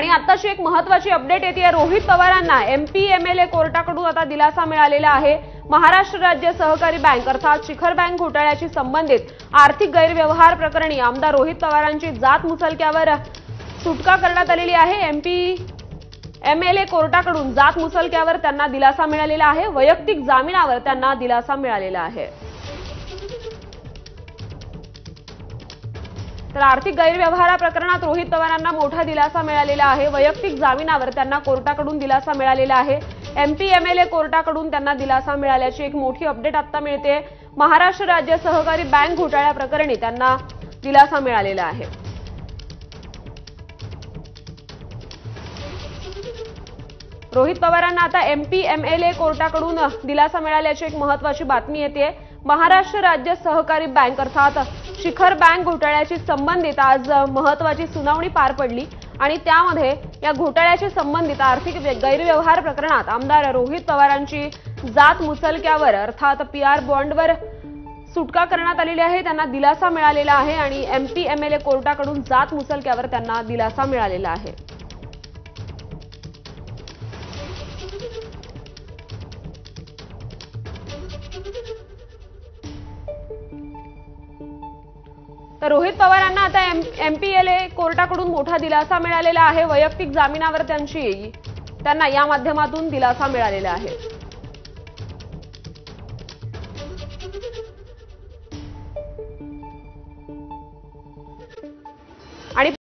आणि आताची एक महत्त्वाची अपडेट येते, रोहित पवारांना एमपीएमएलए कोर्टाकडून आता दिलासा मिळालेला आहे। महाराष्ट्र राज्य सहकारी बँक अर्थात शिखर बँक घोटाळ्याशी संबंधित आर्थिक गैरव्यवहार प्रकरणी आमदार रोहित पवारांची जात मुचलक्यावर सुटका करण्यात आलेली आहे। एमपीएमएलए कोर्टाकडून जात मुचलक्यावर त्यांना दिलासा मिळालेला आहे। वैयक्तिक जामिनावर त्यांना दिलासा मिळालेला आहे। तर आर्थिक गैरव्यवहार प्रकरणात रोहित पवारांना मोठा दिलासा मिळालेला आहे। वैयक्तिक जामिनावर त्यांना कोर्टाकडून दिलासा मिळालेला आहे। एमपीएमएलए कोर्टाकडून त्यांना दिलासा मिळाल्याची एक मोठी अपडेट आता मिळते। महाराष्ट्र राज्य सहकारी बँक घोटाळ्या प्रकरणी त्यांना दिलासा मिळालेला आहे। रोहित पवारांना आता एमपीएमएलए कोर्टाकडून दिलासा मिळाल्याची एक महत्त्वाची बातमी येते। महाराष्ट्र राज्य सहकारी बँक अर्थात शिखर बँक घोटाळ्याशी संबंधित आज महत्त्वाची सुनावणी पार पडली आणि त्यामध्ये या घोटाळ्याशी संबंधित आर्थिक गैरव्यवहार प्रकरणात आमदार रोहित पवारांची जात मुचलक्यावर अर्थात पीआर बॉन्डवर सुटका करण्यात आलेली आहे। त्यांना दिलासा मिळालेला आहे आणि एमपीएमएलए कोर्टाकडून जात मुचलक्यावर त्यांना दिलासा मिळालेला आहे। तर रोहित पवारांना आता एमपीएलए कोर्टाकडून मोठा दिलासा मिळालेला आहे। वैयक्तिक जामिनावर त्यांना या माध्यमातून दिलासा मिळालेला आहे।